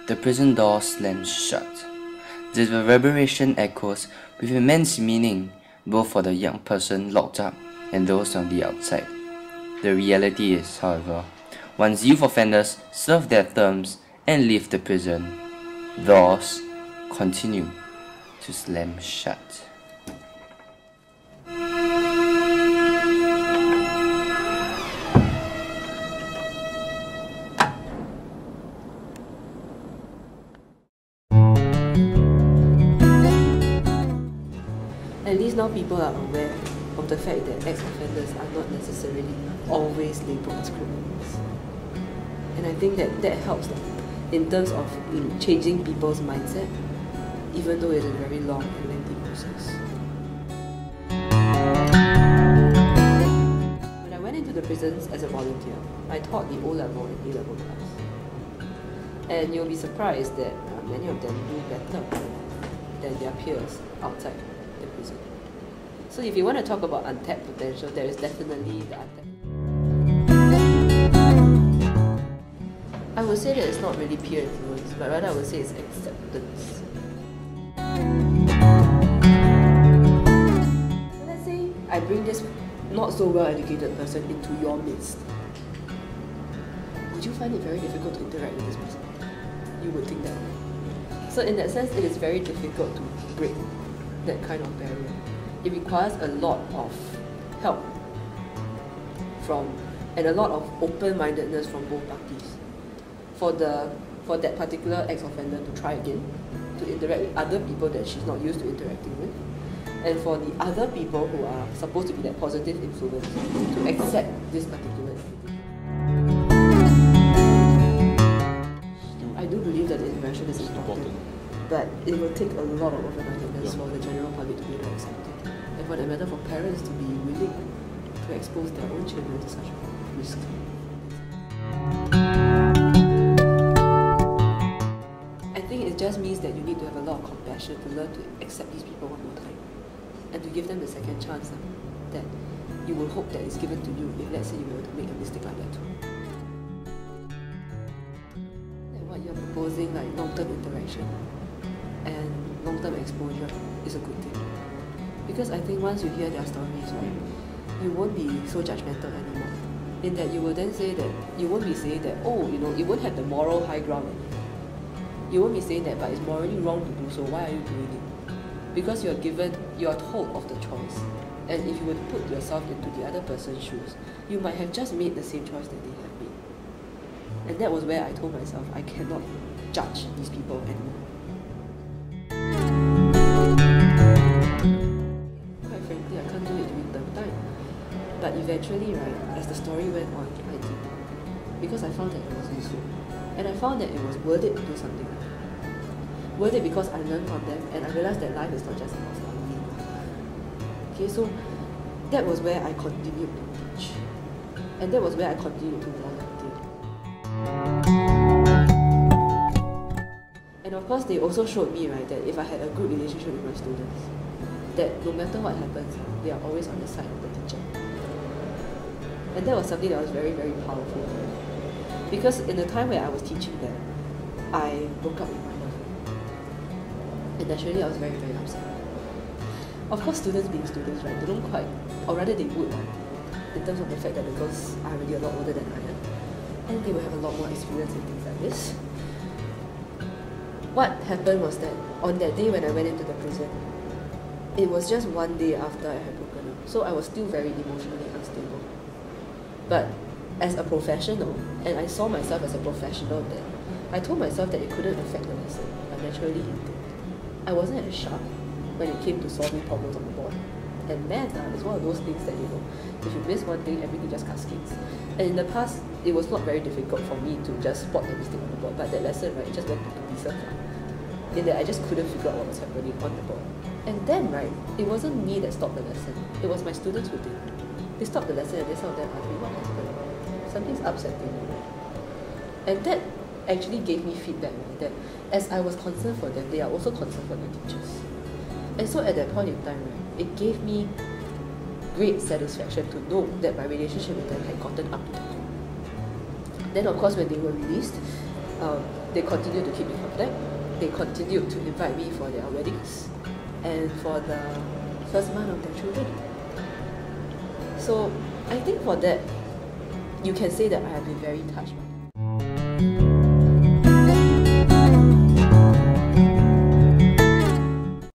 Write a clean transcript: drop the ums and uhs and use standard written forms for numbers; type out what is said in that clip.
The prison door slams shut. The reverberation echoes with immense meaning, both for the young person locked up and those on the outside. The reality is, however, once youth offenders serve their terms and leave the prison, doors continue to slam shut. At least now people are aware of the fact that ex-offenders are not necessarily always labelled as criminals. And I think that helps in terms of changing people's mindset, even though it's a very long and lengthy process. When I went into the prisons as a volunteer, I taught the O-level and A-level class. And you'll be surprised that many of them do better than their peers outside the prison. So if you want to talk about untapped potential, there is definitely the untapped. I would say that it's not really peer influence, but rather I would say it's acceptance. So let's say I bring this not so well educated person into your midst. Would you find it very difficult to interact with this person? You would think that way. So in that sense, it is very difficult to break that kind of barrier. It requires a lot of help and a lot of open-mindedness from both parties. For that particular ex-offender to try again, to interact with other people that she's not used to interacting with, and for the other people who are supposed to be that positive influence to accept this particular activity. I do believe that the interaction is important, but it will take a lot of open-mindedness for the general public to be able to accept it. And for that matter, for parents to be willing to expose their own children to such a risk. I think it just means that you need to have a lot of compassion to learn to accept these people one more time and to give them the second chance that you will hope that is given to you if, let's say, you were to make a mistake like that too. And what you're proposing, like long-term interaction and long-term exposure, is a good thing. Because I think once you hear their stories, right, you won't be so judgmental anymore. In that you will then say that, you won't be saying that, oh, you won't have the moral high ground anymore. You won't be saying that, but it's morally wrong to do so, why are you doing it? Because you're told of the choice. And if you were to put yourself into the other person's shoes, you might have just made the same choice that they have made. And that was where I told myself, I cannot judge these people anymore. But eventually, right, as the story went on, I did. Because I found that it was useful. And I found that it was worth it to do something like that. Worth it because I learned from them and I realized that life is not just about studying. Okay, so that was where I continued to teach. And that was where I continued to volunteer. And of course, they also showed me, right, that if I had a good relationship with my students, that no matter what happens, they are always on the side of the teacher. And that was something that was very, very powerful. Because in the time where I was teaching them, I broke up with my girlfriend. And naturally I was very, very upset. Of course, students being students, right, they don't quite, or rather they would, in terms of the fact that the girls are already a lot older than I am. And they will have a lot more experience in things like this. What happened was that on that day when I went into the prison, it was just one day after I had broken up. So I was still very emotionally unstable. But as a professional, and I saw myself as a professional then, I told myself that it couldn't affect the lesson, but naturally it did. I wasn't as sharp when it came to solving problems on the board. And math is one of those things that, if you miss one thing, everything just cascades. And in the past, it was not very difficult for me to just spot the mistake on the board, but that lesson, right, it just went to pieces. In that I just couldn't figure out what was happening on the board. And then, right, it wasn't me that stopped the lesson. It was my students who did. They stopped the lesson and they saw them ask me, what happened? Something's upsetting me. And that actually gave me feedback that as I was concerned for them, they are also concerned for their teachers. And so at that point in time, right, it gave me great satisfaction to know that my relationship with them had gotten up to that point. Then of course when they were released, they continued to keep in contact. They continued to invite me for their weddings and for the first month of their children. So I think for that, you can say that I have been very touched by that.